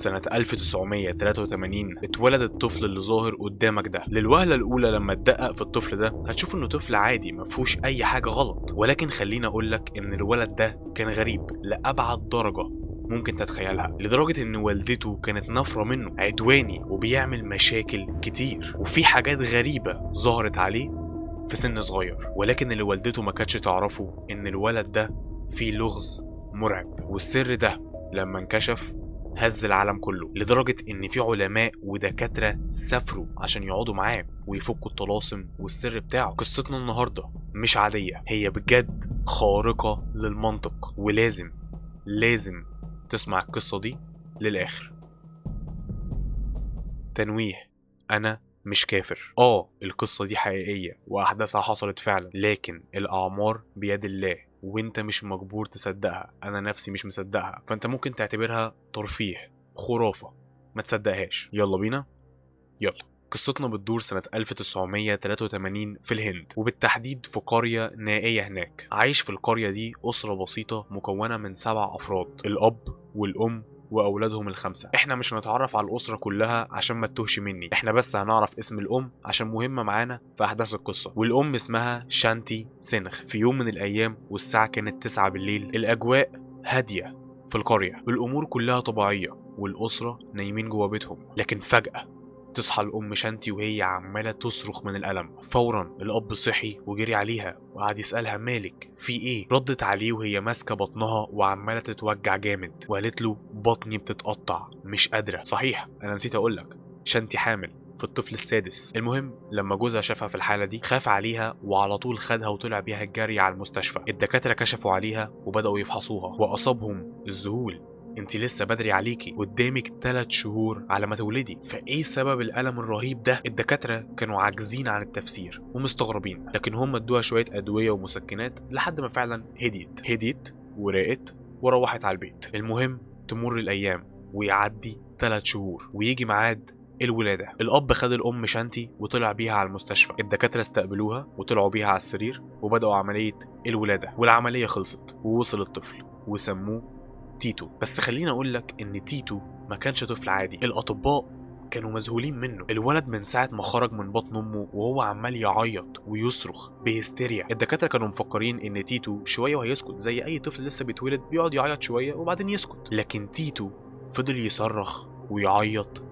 سنة 1983 اتولد الطفل اللي ظاهر قدامك ده. للوهلة الأولى لما تدقق في الطفل ده هتشوف إنه طفل عادي مفهوش أي حاجة غلط، ولكن خليني أقولك إن الولد ده كان غريب لأبعد درجة ممكن تتخيلها، لدرجة إن والدته كانت نافرة منه، عدواني وبيعمل مشاكل كتير، وفي حاجات غريبة ظهرت عليه في سن صغير. ولكن اللي والدته ما كانتش تعرفه إن الولد ده فيه لغز مرعب، والسر ده لما انكشف هز العالم كله، لدرجة إن في علماء ودكاترة سافروا عشان يقعدوا معاه ويفكوا الطلاسم والسر بتاعه. قصتنا النهاردة مش عادية، هي بجد خارقة للمنطق، لازم تسمع القصة دي للآخر. تنويه: أنا مش كافر. القصة دي حقيقية وأحداثها حصلت فعلا، لكن الأعمار بيد الله وانت مش مجبور تصدقها. انا نفسي مش مصدقها، فانت ممكن تعتبرها ترفيه، خرافة، ما تصدقهاش. يلا بينا. يلا. قصتنا بتدور سنة 1983 في الهند، وبالتحديد في قرية نائية هناك. عايش في القرية دي أسرة بسيطة مكونة من 7 أفراد، الأب والأم واولادهم ال5. احنا مش هنتعرف على الاسره كلها عشان ما تتوهش مني، احنا بس هنعرف اسم الام عشان مهمه معانا في احداث القصه. والام اسمها شانتي سينخ. في يوم من الايام والساعه كانت 9 بالليل، الاجواء هاديه في القريه، الامور كلها طبيعيه والاسره نايمين جوا بيتهم. لكن فجاه تصحى الأم شانتي وهي عمالة تصرخ من الألم. فورا الأب صحي وجري عليها وقعد يسألها مالك في إيه؟ ردت عليه وهي ماسكة بطنها وعمالة تتوجع جامد، وقالت له بطني بتتقطع مش قادرة. صحيح أنا نسيت أقولك، شانتي حامل في الطفل السادس. المهم لما جوزها شافها في الحالة دي خاف عليها وعلى طول خدها وطلع بيها الجري على المستشفى. الدكاترة كشفوا عليها وبدأوا يفحصوها وأصابهم الذهول. انت لسه بدري عليكي، قدامك 3 شهور على ما تولدي، فايه سبب الالم الرهيب ده؟ الدكاتره كانوا عاجزين عن التفسير ومستغربين، لكن هم ادوها شويه ادويه ومسكنات لحد ما فعلا هديت وراقت وروحت على البيت. المهم تمر الايام ويعدي 3 شهور ويجي ميعاد الولادة. الأب خد الأم شانتي وطلع بيها على المستشفى. الدكاترة استقبلوها وطلعوا بيها على السرير وبدأوا عملية الولادة، والعملية خلصت ووصل الطفل وسموه تيتو. بس خليني اقولك ان تيتو ما كانش طفل عادي، الاطباء كانوا مذهولين منه. الولد من ساعة ما خرج من بطن امه وهو عمال يعيط ويصرخ بهستيريا. الدكاترة كانوا مفكرين ان تيتو شوية وهيسكت زي اي طفل لسه بيتولد، بيقعد يعيط شوية وبعدين يسكت. لكن تيتو فضل يصرخ ويعيط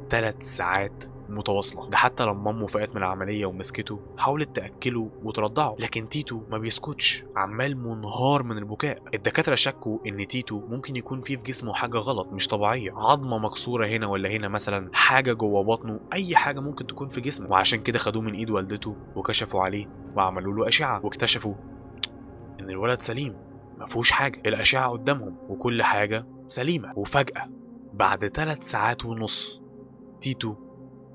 3 ساعات متواصلة. ده حتى لما امه فاقت من العملية ومسكته حاولت تأكله وترضعه، لكن تيتو ما بيسكتش، عمال منهار من البكاء. الدكاترة شكوا ان تيتو ممكن يكون فيه في جسمه حاجة غلط مش طبيعية، عظمة مكسورة هنا ولا هنا مثلا، حاجة جوه بطنه، اي حاجة ممكن تكون في جسمه. وعشان كده خدوه من ايد والدته وكشفوا عليه وعملوا له أشعة واكتشفوا ان الولد سليم ما فيهوش حاجة. الأشعة قدامهم وكل حاجة سليمة. وفجأة بعد 3 ساعات ونص تيتو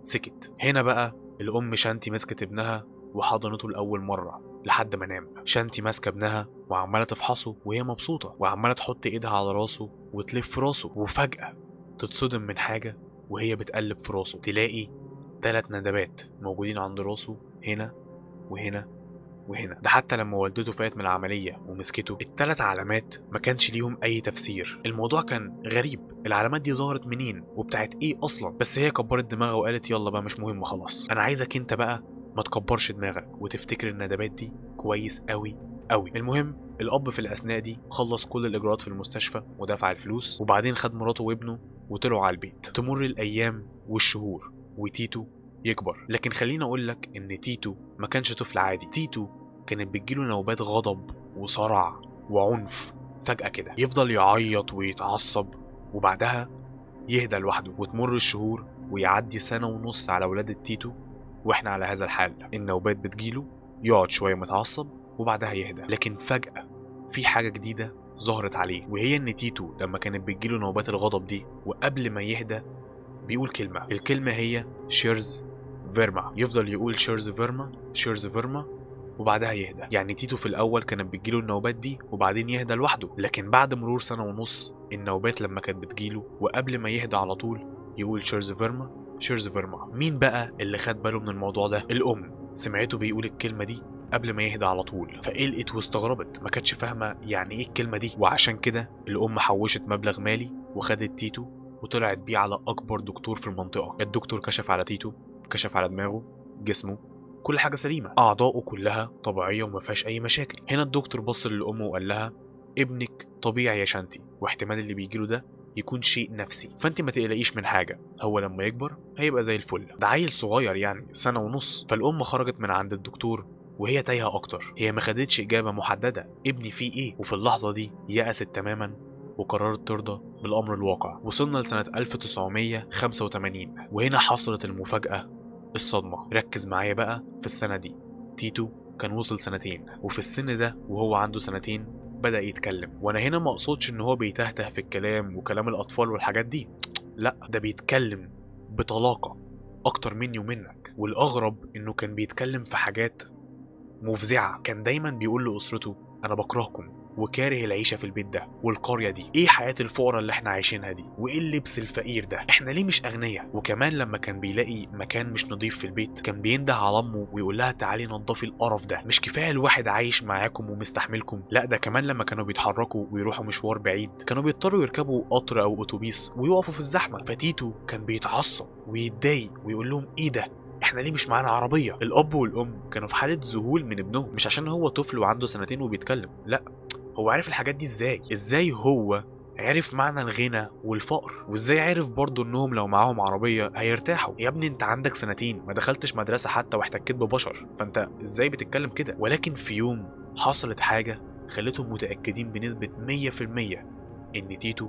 سكت. هنا بقى الأم شانتي مسكت ابنها وحضنته لأول مرة لحد ما نام. شانتي ماسكة ابنها وعمالة تفحصه وهي مبسوطة، وعمالة تحط ايدها على راسه وتلف في راسه، وفجأة تتصدم من حاجة وهي بتقلب في راسه، تلاقي 3 ندبات موجودين عند راسه، هنا وهنا وهنا. ده حتى لما والدته فاتت من العملية ومسكته ال3 علامات ما كانش ليهم أي تفسير. الموضوع كان غريب، العلامات دي ظهرت منين وبتاعت إيه أصلا؟ بس هي كبرت دماغها وقالت يلا بقى مش مهم خلاص، أنا عايزك أنت بقى ما تكبرش دماغك وتفتكر الندبات دي كويس قوي قوي. المهم الأب في الأثناء دي خلص كل الإجراءات في المستشفى ودفع الفلوس، وبعدين خد مراته وابنه وطلعوا على البيت. تمر الأيام والشهور وتيتو يكبر. لكن خليني أقولك إن تيتو ما كانش طفل عادي. تيتو كانت بتجيله نوبات غضب وصرع وعنف فجأة كده، يفضل يعيط ويتعصب وبعدها يهدى لوحده. وتمر الشهور ويعدي 1.5 سنة على ولادة تيتو واحنا على هذا الحال. النوبات بتجيله يقعد شوية متعصب وبعدها يهدى، لكن فجأة في حاجة جديدة ظهرت عليه، وهي ان تيتو لما كانت بتجيله نوبات الغضب دي وقبل ما يهدى بيقول كلمة. الكلمة هي شيرز فيرما. يفضل يقول شيرز فيرما شيرز فيرما وبعدها يهدى. يعني تيتو في الأول كانت بتجيله النوبات دي وبعدين يهدى لوحده، لكن بعد مرور 1.5 سنة النوبات لما كانت بتجيله وقبل ما يهدى على طول يقول شيرز فيرما شيرز فيرما. مين بقى اللي خد باله من الموضوع ده؟ الأم سمعته بيقول الكلمة دي قبل ما يهدى على طول، فقلقت واستغربت، ما كانتش فاهمة يعني ايه الكلمة دي. وعشان كده الأم حوشت مبلغ مالي وخدت تيتو وطلعت بيه على اكبر دكتور في المنطقه. الدكتور كشف على تيتو، كشف على دماغه، جسمه، كل حاجه سليمه، اعضائه كلها طبيعيه وما فيهاش اي مشاكل. هنا الدكتور بص لامه وقال لها ابنك طبيعي يا شانتي، واحتمال اللي بيجيله ده يكون شيء نفسي، فانت ما تقلقيش من حاجه، هو لما يكبر هيبقى زي الفل، ده عيل صغير يعني 1.5 سنة. فالام خرجت من عند الدكتور وهي تايهه اكتر، هي ما خدتش اجابه محدده ابني فيه ايه. وفي اللحظه دي يأست تماما وقررت ترضى بالامر الواقع. وصلنا لسنه 1985 وهنا حصلت المفاجاه، الصدمه. ركز معايا بقى في السنه دي. تيتو كان وصل 2 سنين، وفي السن ده وهو عنده 2 سنين بدأ يتكلم. وانا هنا ما اقصدش ان هو بيتهته في الكلام وكلام الاطفال والحاجات دي، لا، ده بيتكلم بطلاقة اكتر مني ومنك. والاغرب انه كان بيتكلم في حاجات مفزعة. كان دايما بيقول لأسرته أنا بكرهكم وكاره العيشة في البيت ده والقرية دي، ايه حياة الفقراء اللي احنا عايشينها دي، وايه اللبس الفقير ده، احنا ليه مش اغنياء. وكمان لما كان بيلاقي مكان مش نظيف في البيت كان بينده على امه ويقول لها تعالي نضفي القرف ده، مش كفاية الواحد عايش معاكم ومستحملكم، لا ده كمان لما كانوا بيتحركوا ويروحوا مشوار بعيد كانوا بيضطروا يركبوا قطر او اتوبيس ويقفوا في الزحمة. فتيتو كان بيتعصب ويتضايق ويقول لهم ايه ده، احنا ليه مش معانا عربيه. الاب والام كانوا في حاله ذهول من ابنهم، مش عشان هو طفل وعنده 2 سنين وبيتكلم، لا، هو عارف الحاجات دي ازاي هو عرف معنى الغنى والفقر، وازاي عرف برضه انهم لو معاهم عربيه هيرتاحوا. يا ابني انت عندك 2 سنين ما دخلتش مدرسه حتى واحتكيت ببشر، فانت ازاي بتتكلم كده. ولكن في يوم حصلت حاجه خلتهم متاكدين بنسبه 100% ان تيتو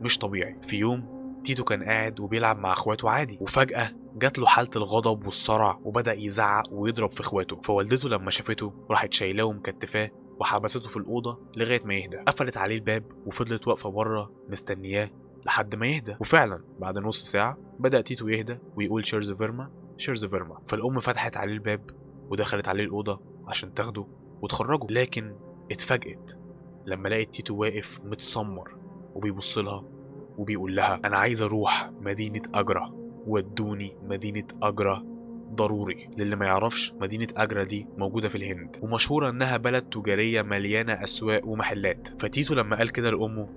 مش طبيعي. في يوم تيتو كان قاعد وبيلعب مع اخواته عادي، وفجأة جات له حالة الغضب والصرع وبدأ يزعق ويضرب في اخواته. فوالدته لما شافته راحت شايلاه ومكتفاه وحبسته في الأوضة لغاية ما يهدى. قفلت عليه الباب وفضلت واقفة بره مستنياه لحد ما يهدى. وفعلا بعد نص ساعة بدأ تيتو يهدى ويقول شيرز فيرما شيرز فيرما. فالأم فتحت عليه الباب ودخلت عليه الأوضة عشان تاخده وتخرجه، لكن اتفاجئت لما لقيت تيتو واقف متسمر وبيبص لها وبيقول لها أنا عايز أروح مدينة أجرة، ودوني مدينة أجرة ضروري. للي ما يعرفش مدينة أجرة دي موجودة في الهند ومشهورة إنها بلد تجارية مليانة أسواق ومحلات. فتيتو لما قال كده لأمه،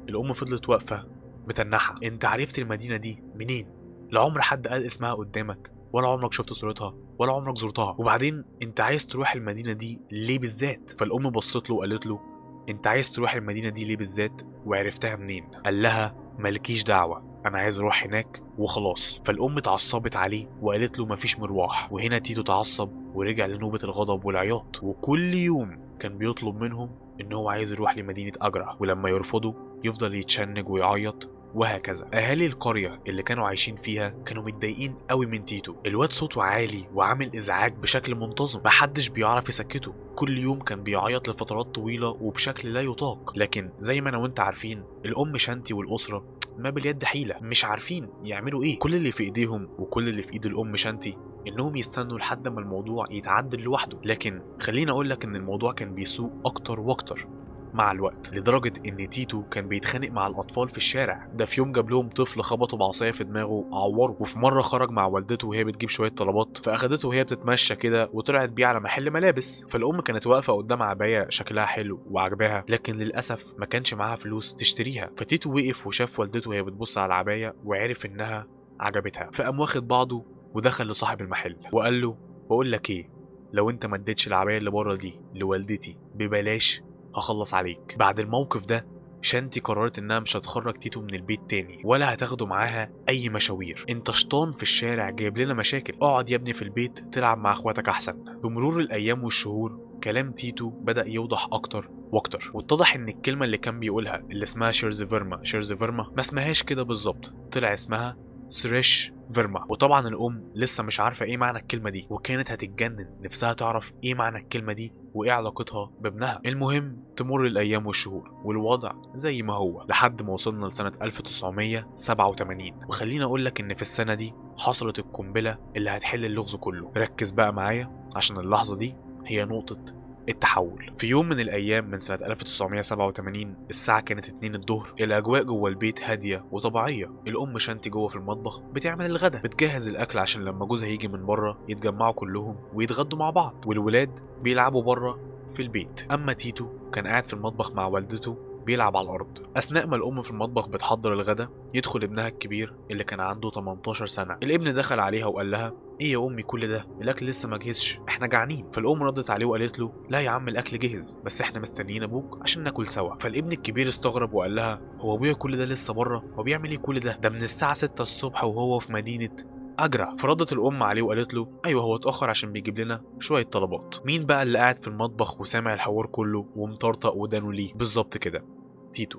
الأم فضلت واقفة متنحة. أنت عرفت المدينة دي منين؟ لا عمر حد قال اسمها قدامك، ولا عمرك شفت صورتها، ولا عمرك زرتها، وبعدين أنت عايز تروح المدينة دي ليه بالذات؟ فالأم بصت له وقالت له أنت عايز تروح المدينة دي ليه بالذات وعرفتها منين؟ قال لها مالكيش دعوة، انا عايز اروح هناك وخلاص. فالام اتعصبت عليه وقالت له مفيش مروح. وهنا تيتو اتعصب ورجع لنوبة الغضب والعياط. وكل يوم كان بيطلب منهم ان هو عايز يروح لمدينة اجرة، ولما يرفضوا يفضل يتشنج ويعيط وهكذا. اهالي القرية اللي كانوا عايشين فيها كانوا متضايقين قوي من تيتو. الواد صوته عالي وعامل ازعاج بشكل منتظم، محدش بيعرف يسكته. كل يوم كان بيعيط لفترات طويلة وبشكل لا يطاق. لكن زي ما انا وانت عارفين الام شانتي والاسرة ما باليد حيلة، مش عارفين يعملوا ايه. كل اللي في ايديهم وكل اللي في ايد الام شانتي انهم يستنوا لحد ما الموضوع يتعدل لوحده. لكن خليني اقول لك ان الموضوع كان بيسوء اكتر واكتر مع الوقت، لدرجة ان تيتو كان بيتخانق مع الاطفال في الشارع. ده في يوم جاب لهم طفل خبطه بعصاية في دماغه عوره. وفي مرة خرج مع والدته وهي بتجيب شوية طلبات فاخدته وهي بتتمشى كده وطلعت بيه على محل ملابس. فالام كانت واقفة قدام عباية شكلها حلو وعجباها، لكن للاسف ما كانش معاها فلوس تشتريها. فتيتو وقف وشاف والدته وهي بتبص على العباية وعرف انها عجبتها، فقام واخد بعضه ودخل لصاحب المحل وقال له بقول لك ايه، لو انت ما اديتش العباية اللي بره دي لوالدتي ببلاش هخلص عليك. بعد الموقف ده شانتي قررت انها مش هتخرج تيتو من البيت تاني ولا هتاخده معاها اي مشاوير. انت شطان في الشارع جايب لنا مشاكل، اقعد يا ابني في البيت تلعب مع اخواتك احسن. بمرور الايام والشهور كلام تيتو بدأ يوضح اكتر واكتر، واتضح ان الكلمة اللي كان بيقولها اللي اسمها شيرز فيرما شيرز فيرما ما اسمهاش كده بالظبط، طلع اسمها سريش فيرما. وطبعا الام لسه مش عارفه ايه معنى الكلمه دي وكانت هتتجنن نفسها تعرف ايه معنى الكلمه دي وايه علاقتها بابنها. المهم تمر الايام والشهور والوضع زي ما هو لحد ما وصلنا لسنه 1987. وخليني اقول لك ان في السنه دي حصلت القنبله اللي هتحل اللغز كله. ركز بقى معايا عشان اللحظه دي هي نقطه التحول. في يوم من الأيام من سنة 1987 الساعة كانت 2 الظهر، الأجواء جوه البيت هادية وطبيعية. الأم شانتي جوه في المطبخ بتعمل الغدا، بتجهز الأكل عشان لما جوزها يجي من بره يتجمعوا كلهم ويتغدوا مع بعض، والولاد بيلعبوا بره في البيت. أما تيتو كان قاعد في المطبخ مع والدته بيلعب على الارض. اثناء ما الام في المطبخ بتحضر الغدا يدخل ابنها الكبير اللي كان عنده 18 سنه. الابن دخل عليها وقال لها: ايه يا امي كل ده؟ الاكل لسه ما جهزش، احنا جعانين. فالام ردت عليه وقالت له: لا يا عم الاكل جهز، بس احنا مستنيين ابوك عشان ناكل سوا. فالابن الكبير استغرب وقال لها: هو ابويا كل ده لسه بره؟ هو بيعمل ايه كل ده؟ ده من الساعه 6 الصبح وهو في مدينه أجرة. فردت الأم عليه وقالت له: أيوه هو اتأخر عشان بيجيب لنا شوية طلبات. مين بقى اللي قاعد في المطبخ وسامع الحوار كله ومطرطق ودانه ليه؟ بالظبط كده،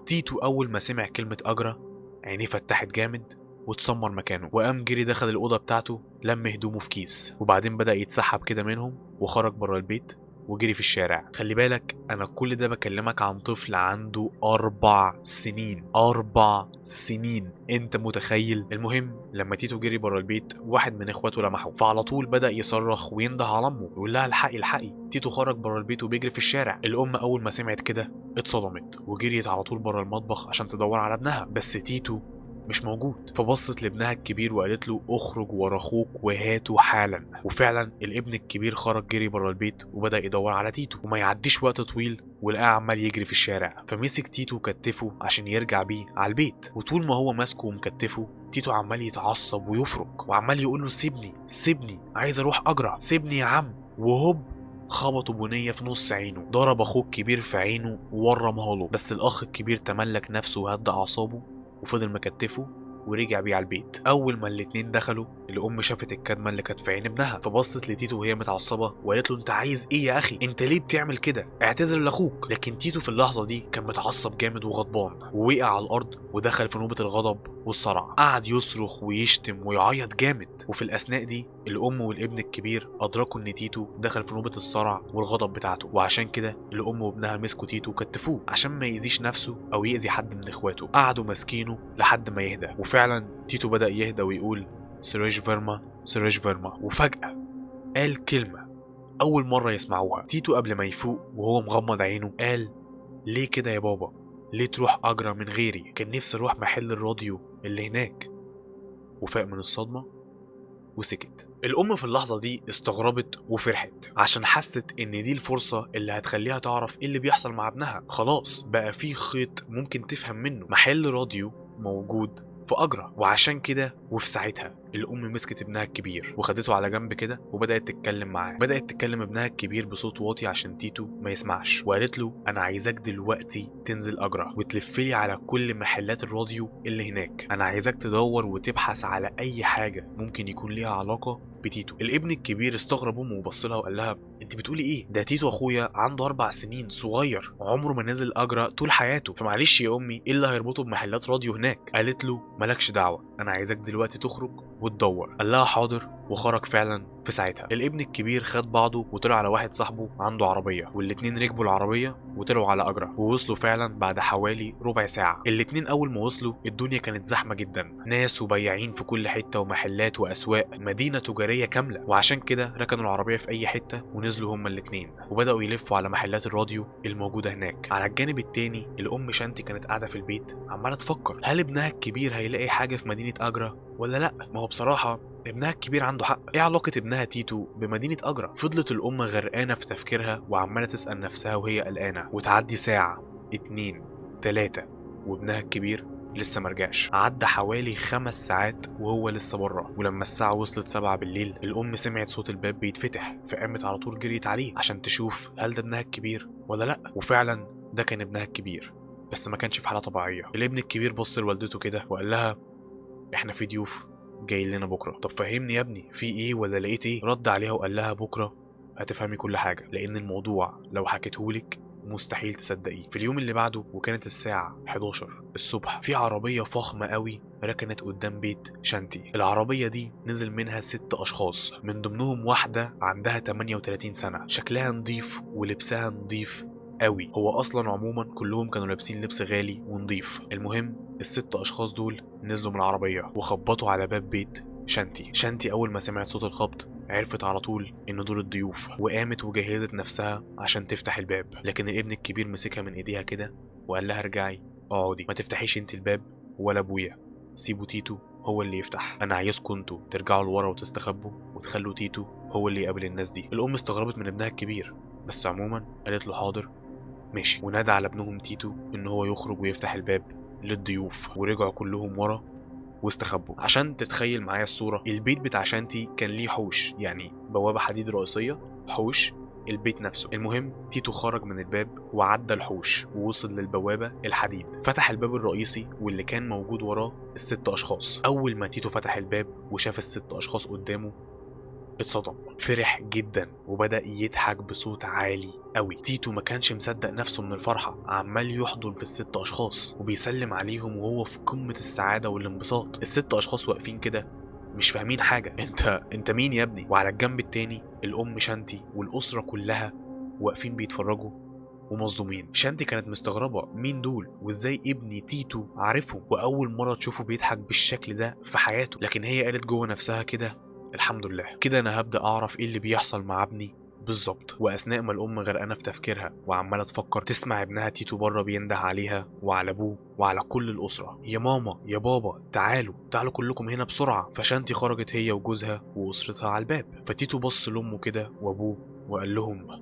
تيتو أول ما سمع كلمة أجرة عينيه فتحت جامد واتسمر مكانه، وقام جري دخل الأوضة بتاعته، لم هدومه في كيس، وبعدين بدأ يتسحب كده منهم وخرج بره البيت وجري في الشارع. خلي بالك أنا كل ده بكلمك عن طفل عنده 4 سنين. 4 سنين، أنت متخيل؟ المهم لما تيتو جري بره البيت واحد من إخواته لمحه، فعلى طول بدأ يصرخ وينده على أمه يقول لها: الحقي الحقي. تيتو خرج بره البيت وبيجري في الشارع. الأم أول ما سمعت كده اتصدمت وجريت على طول بره المطبخ عشان تدور على ابنها، بس تيتو مش موجود. فبصت لابنها الكبير وقالت له: اخرج ورا اخوك وهاته حالا. وفعلا الابن الكبير خرج جري بره البيت وبدا يدور على تيتو، وما يعديش وقت طويل ولقاه عمال يجري في الشارع. فمسك تيتو وكتفه عشان يرجع بيه على البيت، وطول ما هو ماسكه ومكتفه تيتو عمال يتعصب ويفرك وعمال يقول له: سيبني سيبني، عايز اروح اجرى، سيبني يا عم. وهوب خبطوا بنية في نص عينه. ضرب اخوه الكبير في عينه وورمها له، بس الاخ الكبير تملك نفسه وهدى اعصابه وفضل مكتفه ورجع بيه على البيت. اول ما الاتنين دخلوا الام شافت الكدمه اللي كانت في عين ابنها، فبصت لتيتو وهي متعصبه وقالت له: انت عايز ايه يا اخي؟ انت ليه بتعمل كده؟ اعتذر لاخوك. لكن تيتو في اللحظه دي كان متعصب جامد وغضبان، ووقع على الارض ودخل في نوبه الغضب والصرع. قعد يصرخ ويشتم ويعيط جامد. وفي الاثناء دي الام والابن الكبير ادركوا ان تيتو دخل في نوبه الصرع والغضب بتاعته، وعشان كده الام وابنها مسكوا تيتو وكتفوه عشان ما يأذيش نفسه او يأذي حد من اخواته. قعدوا ماسكينه لحد ما يهدى، وفعلا تيتو بدأ يهدى ويقول: سريش فيرما سريش فيرما. وفجأة قال كلمة أول مرة يسمعوها. تيتو قبل ما يفوق وهو مغمض عينه قال: ليه كده يا بابا؟ ليه تروح أجرى من غيري؟ كان نفسي أروح محل الراديو اللي هناك. وفاق من الصدمة وسكت. الأم في اللحظة دي استغربت وفرحت عشان حست إن دي الفرصة اللي هتخليها تعرف إيه اللي بيحصل مع ابنها. خلاص بقى في خيط ممكن تفهم منه، محل راديو موجود في أجرى. وعشان كده وفي ساعتها الأم مسكت ابنها الكبير وخدته على جنب كده وبدأت تتكلم معاه. بدأت تتكلم ابنها الكبير بصوت واطي عشان تيتو ما يسمعش، وقالت له: أنا عايزاك دلوقتي تنزل أجرى وتلفلي على كل محلات الراديو اللي هناك. أنا عايزاك تدور وتبحث على أي حاجة ممكن يكون ليها علاقة بتيتو. الابن الكبير استغرب امه وبص لها وقال لها: انت بتقولي ايه؟ ده تيتو اخويا عنده 4 سنين، صغير وعمره ما نزل اجرى طول حياته، فمعلش يا امي ايه اللي هيربطه بمحلات راديو هناك؟ قالت له: مالكش دعوه، انا عايزاك دلوقتي تخرج وتدور. قال لها: حاضر. وخرج فعلا في ساعتها. الابن الكبير خد بعضه وطلع على واحد صاحبه عنده عربيه، والاتنين ركبوا العربيه وطلعوا على اجرى، ووصلوا فعلا بعد حوالي ربع ساعه. الاتنين اول ما وصلوا الدنيا كانت زحمه جدا، ناس وبياعين في كل حته ومحلات واسواق، مدينه تجاريه كامله. وعشان كده ركنوا العربيه في اي حته ونزلوا هما الاتنين وبداوا يلفوا على محلات الراديو الموجوده هناك. على الجانب التاني الام شانتي كانت قاعده في البيت عماله تفكر هل ابنها الكبير هيلاقي حاجه في مدينه اجرى ولا لا. ما هو بصراحه ابنها الكبير عنده حق، ايه علاقة ابنها تيتو بمدينة أجرى؟ فضلت الأم غرقانة في تفكيرها وعمالة تسأل نفسها وهي قلقانة، وتعدي ساعة 2 3 وابنها الكبير لسه مرجعش. عدى حوالي 5 ساعات وهو لسه بره. ولما الساعة وصلت 7 بالليل الأم سمعت صوت الباب بيتفتح، فقامت على طول جريت عليه عشان تشوف هل ده ابنها الكبير ولا لأ. وفعلا ده كان ابنها الكبير، بس ما كانش في حالة طبيعية. الابن الكبير بص لوالدته كده وقال لها: احنا في ضيوف جاي لنا بكره. طب فهمني يا ابني في ايه ولا لقيت ايه؟ رد عليها وقال لها: بكره هتفهمي كل حاجه، لان الموضوع لو حكيتهولك مستحيل تصدقيه. في اليوم اللي بعده وكانت الساعه 11 الصبح في عربيه فخمه قوي ركنت قدام بيت شانتي. العربيه دي نزل منها 6 اشخاص، من ضمنهم واحده عندها 38 سنه، شكلها نظيف ولبسها نظيف قوي. هو اصلا عموما كلهم كانوا لابسين لبس غالي ونضيف. المهم ال6 اشخاص دول نزلوا من العربيه وخبطوا على باب بيت شانتي اول ما سمعت صوت الخبط عرفت على طول ان دول الضيوف، وقامت وجهزت نفسها عشان تفتح الباب. لكن الابن الكبير مسكها من ايديها كده وقال لها: ارجعي اقعدي، ما تفتحيش انت الباب ولا ابويا، سيبوا تيتو هو اللي يفتح. انا عايزكم انتوا ترجعوا لورا وتستخبوا وتخلوا تيتو هو اللي يقابل الناس دي. الام استغربت من ابنها الكبير، بس عموما قالت له: حاضر ماشي. ونادى على ابنهم تيتو ان هو يخرج ويفتح الباب للضيوف، ورجعوا كلهم ورا واستخبوا. عشان تتخيل معايا الصورة، البيت بتاع شانتي كان ليه حوش، يعني بوابة حديد رئيسية، حوش البيت نفسه. المهم تيتو خرج من الباب وعدى الحوش ووصل للبوابة الحديد، فتح الباب الرئيسي واللي كان موجود وراه الست أشخاص. أول ما تيتو فتح الباب وشاف الست أشخاص قدامه اتصدم، فرح جدا وبدأ يضحك بصوت عالي قوي. تيتو ما كانش مصدق نفسه من الفرحة، عمال يحضن في الست أشخاص وبيسلم عليهم وهو في قمة السعادة والانبساط. الست أشخاص واقفين كده مش فاهمين حاجة. انت مين يا ابني؟ وعلى الجنب التاني الأم شانتي والأسرة كلها واقفين بيتفرجوا ومصدومين. شانتي كانت مستغربة مين دول وازاي ابني تيتو عارفهم، وأول مرة تشوفه بيضحك بالشكل ده في حياته. لكن هي قالت جوه نفسها كده الحمد لله، كده انا هبدأ اعرف ايه اللي بيحصل مع ابني بالظبط. واثناء ما الام غرقانه في تفكيرها وعماله تفكر، تسمع ابنها تيتو بره بينده عليها وعلى ابوه وعلى كل الاسره: يا ماما يا بابا تعالوا كلكم هنا بسرعه. فشانتي خرجت هي وجوزها واسرتها على الباب. فتيتو بص لامه كده وابوه وقال لهم: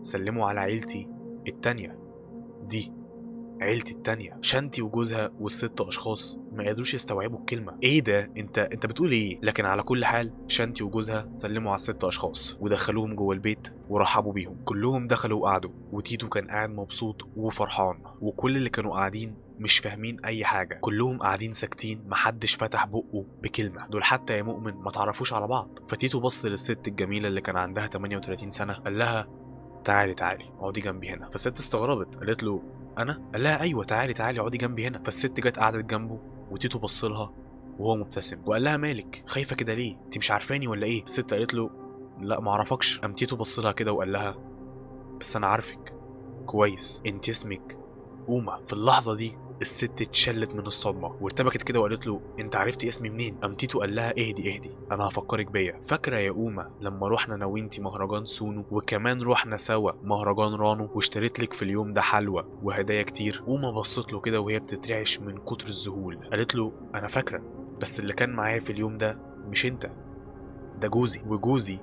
سلموا على عيلتي التانيه، دي عيلتي التانية. شانتي وجوزها والست أشخاص ما قدروش يستوعبوا الكلمة. إيه ده؟ أنت بتقول إيه؟ لكن على كل حال شانتي وجوزها سلموا على الست أشخاص ودخلوهم جوه البيت ورحبوا بيهم. كلهم دخلوا وقعدوا، وتيتو كان قاعد مبسوط وفرحان، وكل اللي كانوا قاعدين مش فاهمين أي حاجة. كلهم قاعدين ساكتين، محدش فتح بقه بكلمة. دول حتى يا مؤمن ما تعرفوش على بعض. فتيتو بص للست الجميلة اللي كان عندها 38 سنة، قال لها: تعالي اقعدي جنبي هنا. فالست استغربت، قالت له: انا؟ قال لها: ايوه تعالي اقعدي جنبي هنا. فالست جت قعدت جنبه، وتيتو بص لها وهو مبتسم وقال لها: مالك خايفه كده ليه؟ انت مش عارفاني ولا ايه؟ الست قالت له: لا ما اعرفكش. قام تيتو بص لها كده وقال لها: بس انا عارفك كويس، انت اسمك أوما. في اللحظة دي الست اتشلت من الصدمة وارتبكت كده وقالت له: انت عرفتي اسمي منين؟ قام تيتو قال لها: اهدي انا هفكرك بيا. فاكرة يا أوما لما روحنا انا وانتي مهرجان سونو، وكمان روحنا سوا مهرجان رانو، واشتريت لك في اليوم ده حلوى وهدايا كتير؟ أوما بصت له كده وهي بتترعش من كتر الذهول، قالت له: انا فاكرة، بس اللي كان معايا في اليوم ده مش انت، ده جوزي، وجوزي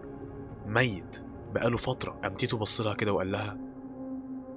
ميت بقاله فترة. قام تيتو بص لها كده وقال لها: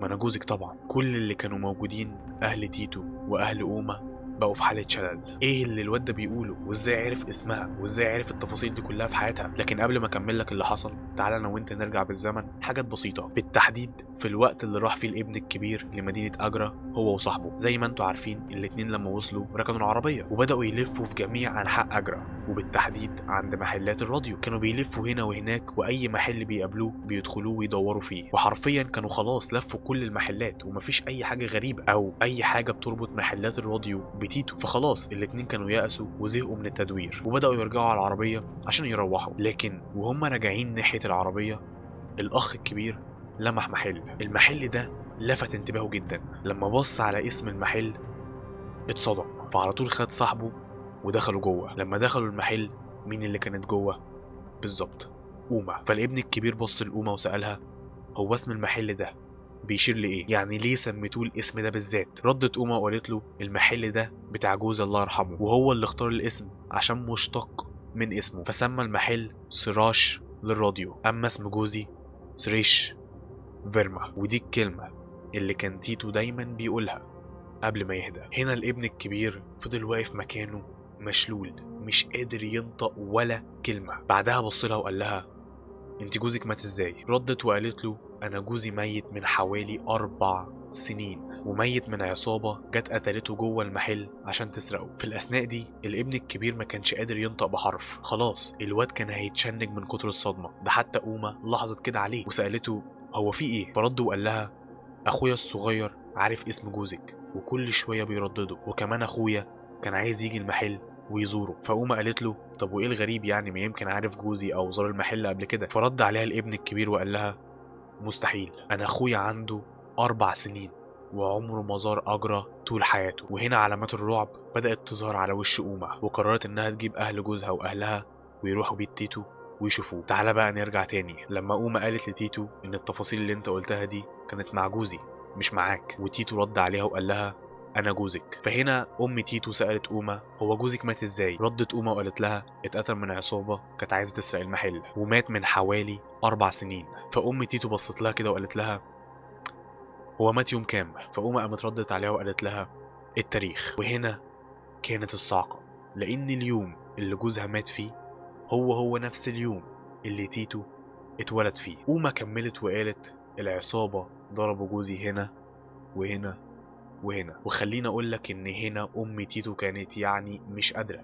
ما انا جوزك طبعا. كل اللي كانوا موجودين اهل تيتو واهل اوما بقوا في حاله شلل. ايه اللي الواد ده بيقوله؟ وازاي عرف اسمها؟ وازاي عرف التفاصيل دي كلها في حياتها؟ لكن قبل ما اكمل لك اللي حصل، تعالى انا وانت نرجع بالزمن حاجات بسيطه، بالتحديد في الوقت اللي راح فيه الابن الكبير لمدينه اجرا هو وصاحبه. زي ما انتوا عارفين الاتنين لما وصلوا ركنوا العربيه وبداوا يلفوا في جميع انحاء اجرا، وبالتحديد عند محلات الراديو. كانوا بيلفوا هنا وهناك، واي محل بيقابلوه بيدخلوه ويدوروا فيه، وحرفيا كانوا خلاص لفوا كل المحلات ومفيش اي حاجه غريبه او اي حاجه بتربط محلات الراديو بتيتو. فخلاص الاتنين كانوا يأسوا وزهقوا من التدوير وبداوا يرجعوا على العربيه عشان يروحوا. لكن وهم راجعين ناحيه العربيه، الاخ الكبير لمح محل. المحل ده لفت انتباهه جدا. لما بص على اسم المحل اتصدم، فعلى طول خد صاحبه ودخلوا جوه. لما دخلوا المحل، مين اللي كانت جوه بالظبط؟ أوما. فالابن الكبير بص لأوما وسألها: هو اسم المحل ده بيشير لإيه؟ يعني ليه سميتوه الاسم ده بالذات؟ ردت أوما وقالت له: المحل ده بتاع جوزي الله يرحمه، وهو اللي اختار الاسم عشان مشتق من اسمه، فسمى المحل سراش للراديو. أما اسم جوزي سريش فيرما، ودي الكلمة اللي كان تيتو دايما بيقولها قبل ما يهدى. هنا الابن الكبير فضل واقف مكانه مشلول، مش قادر ينطق ولا كلمة. بعدها بصلها وقال لها: انت جوزك مات ازاي؟ ردت وقالت له: انا جوزي ميت من حوالي 4 سنين، وميت من عصابة جت قتلته جوه المحل عشان تسرقه. في الأثناء دي الابن الكبير ما كانش قادر ينطق بحرف، خلاص الواد كان هيتشنج من كتر الصدمة. ده حتى أوما لاحظت كده عليه وسألته: هو في ايه؟ فرد وقال لها: اخويا الصغير عارف اسم جوزك وكل شويه بيردده، وكمان اخويا كان عايز يجي المحل ويزوره. فأوما قالت له: طب وايه الغريب يعني؟ ما يمكن عارف جوزي او زار المحل قبل كده. فرد عليها الابن الكبير وقال لها: مستحيل، انا اخويا عنده 4 سنين وعمره ما زار أجرا طول حياته. وهنا علامات الرعب بدأت تظهر على وش أوما، وقررت انها تجيب اهل جوزها واهلها ويروحوا بيت تيتو ويشوفوه. تعالى بقى نرجع تاني. لما أوما قالت لتيتو ان التفاصيل اللي انت قلتها دي كانت مع جوزي مش معاك، وتيتو رد عليها وقال لها: انا جوزك. فهنا ام تيتو سالت اوما: هو جوزك مات ازاي؟ ردت اوما وقالت لها: اتقتل من عصابه كانت عايزه تسرق المحل، ومات من حوالي 4 سنين. فام تيتو بصت لها كده وقالت لها: هو مات يوم كام؟ فأوما قامت ردت عليها وقالت لها التاريخ. وهنا كانت الصعقة، لأن اليوم اللي جوزها مات فيه هو نفس اليوم اللي تيتو اتولد فيه. أوما كملت وقالت العصابة ضربوا جوزي هنا وهنا وهنا. وخليني اقول لك ان هنا ام تيتو كانت يعني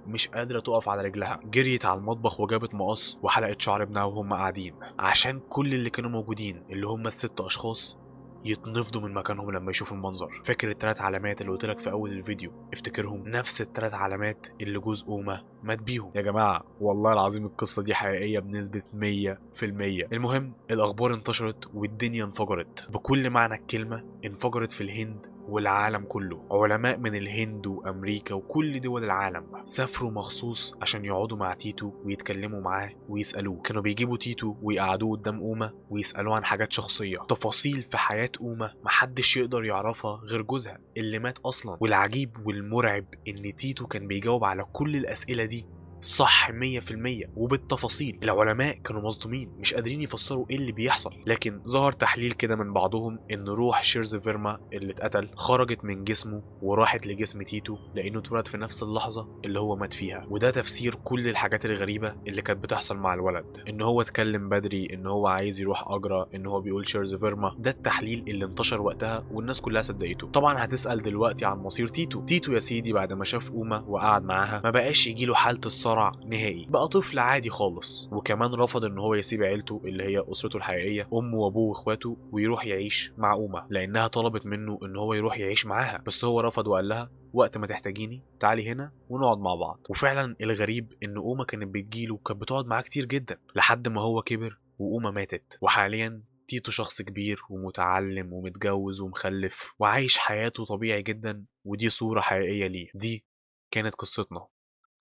مش قادره تقف على رجلها. جريت على المطبخ وجابت مقص وحلقت شعر ابنها وهم قاعدين، عشان كل اللي كانوا موجودين اللي هم الست اشخاص يتنفضوا من مكانهم لما يشوفوا المنظر. فاكر الثلاث علامات اللي قلت لك في اول الفيديو؟ افتكرهم، نفس الثلاث علامات اللي جوز اوما مات بيهم. يا جماعه والله العظيم القصه دي حقيقيه بنسبه 100%. المهم الاخبار انتشرت والدنيا انفجرت بكل معنى الكلمه، انفجرت في الهند والعالم كله. علماء من الهند وامريكا وكل دول العالم سافروا مخصوص عشان يقعدوا مع تيتو ويتكلموا معاه ويسالوه. كانوا بيجيبوا تيتو ويقعدوه قدام اوما ويسالوه عن حاجات شخصيه، تفاصيل في حياه اوما محدش يقدر يعرفها غير جوزها اللي مات اصلا. والعجيب والمرعب ان تيتو كان بيجاوب على كل الاسئله دي صح 100% وبالتفاصيل. العلماء كانوا مصدومين مش قادرين يفسروا ايه اللي بيحصل، لكن ظهر تحليل كده من بعضهم ان روح شيرز فيرما اللي اتقتل خرجت من جسمه وراحت لجسم تيتو لانه اتولد في نفس اللحظه اللي هو مات فيها. وده تفسير كل الحاجات الغريبه اللي كانت بتحصل مع الولد، ان هو اتكلم بدري، ان هو عايز يروح اجرى، ان هو بيقول شيرز فيرما. ده التحليل اللي انتشر وقتها والناس كلها صدقته. طبعا هتسال دلوقتي عن مصير تيتو. تيتو يا سيدي بعد ما شاف اوما وقعد معاها ما بقاش يجيله حاله الصرع نهائي، بقى طفل عادي خالص. وكمان رفض ان هو يسيب عيلته اللي هي اسرته الحقيقيه، امه وابوه واخواته، ويروح يعيش مع اوما لانها طلبت منه ان هو يروح يعيش معاها. بس هو رفض وقال لها وقت ما تحتاجيني تعالي هنا ونقعد مع بعض. وفعلا الغريب ان اوما كانت بتجيله وكانت بتقعد معاه كتير جدا لحد ما هو كبر واوما ماتت. وحاليا تيتو شخص كبير ومتعلم ومتجوز ومخلف وعايش حياته طبيعي جدا، ودي صورة حقيقية ليه. دي كانت قصتنا.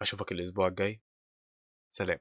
أشوفك الأسبوع الجاي. سلام.